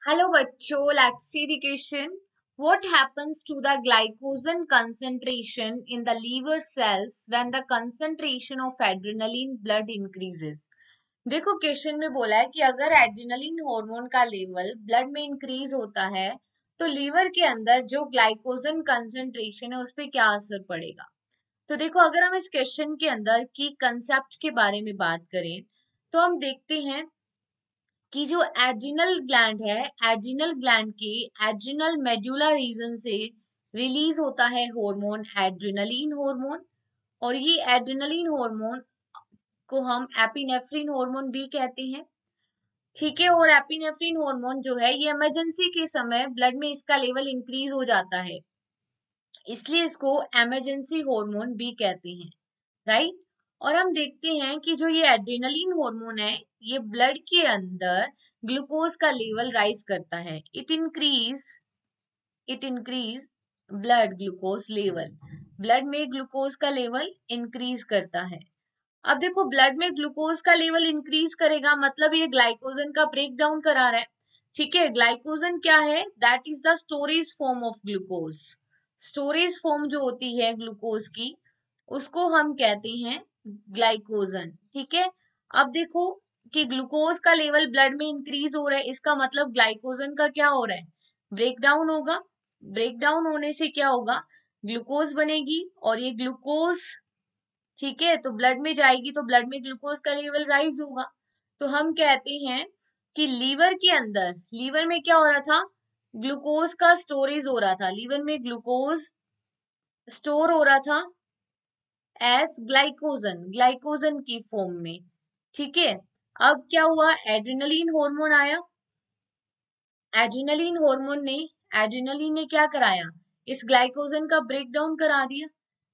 Hello बच्चों, let's see the question. What happens to the glycogen concentration in the liver cells when the concentration of adrenaline blood increases? देखो question में बोला है कि अगर adrenaline hormone का level blood में इंक्रीज होता है तो लीवर के अंदर जो ग्लाइकोजन कंसंट्रेशन है उस पर क्या असर पड़ेगा. तो देखो, अगर हम इस क्वेश्चन के अंदर की कंसेप्ट के बारे में बात करें तो हम देखते हैं कि जो एड्रिनल ग्लैंड है, एड्रिनल ग्लैंड के एड्रिनल मेडुला रीजन से रिलीज होता है हार्मोन एड्रिनलिन हार्मोन. और ये एड्रिनलिन हार्मोन को हम एपिनेफ्रिन हार्मोन भी कहते हैं. ठीक है. और एपिनेफ्रिन हार्मोन जो है ये इमरजेंसी के समय ब्लड में इसका लेवल इंक्रीज हो जाता है, इसलिए इसको इमरजेंसी हार्मोन भी कहते हैं. राइट. और हम देखते हैं कि जो ये एड्रेनलिन हार्मोन है ये ब्लड के अंदर ग्लूकोज का लेवल राइज करता है. It increase blood glucose level. Blood में ग्लूकोज का लेवल इंक्रीज करता है. अब देखो, ब्लड में ग्लूकोज का लेवल इंक्रीज करेगा मतलब ये ग्लाइकोजन का ब्रेक डाउन करा रहा है. ठीक है. ग्लाइकोजन क्या है? That is the storage form of glucose. Storage form जो होती है ग्लूकोज की उसको हम कहते हैं ग्लाइकोजन. ठीक है. अब देखो कि ग्लूकोज का लेवल ब्लड में इंक्रीज हो रहा है, इसका मतलब ग्लाइकोजन का क्या हो रहा है? ब्रेक डाउन होगा. ब्रेक डाउन होने से क्या होगा? ग्लूकोज बनेगी और ये ग्लूकोज, ठीक है, तो ब्लड में जाएगी तो ब्लड में ग्लूकोज का लेवल राइज होगा. तो हम कहते हैं कि लीवर के अंदर, लीवर में क्या हो रहा था? ग्लूकोज का स्टोरेज हो रहा था. लीवर में ग्लूकोज स्टोर हो रहा था एज ग्लाइकोजन, ग्लाइकोजन की फॉर्म में. ठीक है. अब क्या हुआ? एड्रेनलिन हार्मोन आया. एड्रेनलिन ने क्या कराया? इस ग्लाइकोजन का ब्रेक डाउन करा दिया.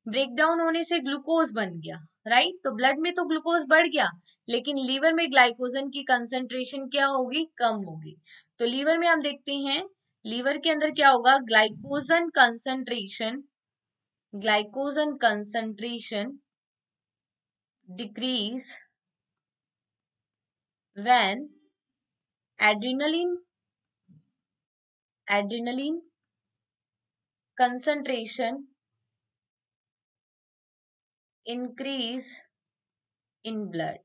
ब्रेक डाउन होने से ग्लूकोज बन गया. राइट. तो ब्लड में तो ग्लूकोज बढ़ गया लेकिन लीवर में ग्लाइकोजन की कंसंट्रेशन क्या होगी? कम होगी. तो लीवर में हम देखते हैं, लीवर के अंदर क्या होगा? Glycogen concentration decrease when adrenaline concentration increase in blood.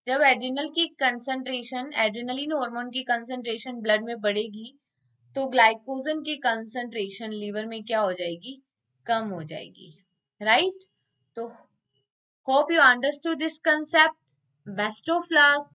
जब एड्रेनलिन हार्मोन की कंसंट्रेशन ब्लड में बढ़ेगी तो ग्लाइकोजन की कंसंट्रेशन लीवर में क्या हो जाएगी? कम हो जाएगी. राइट. तो hope you understood this concept. Best of luck.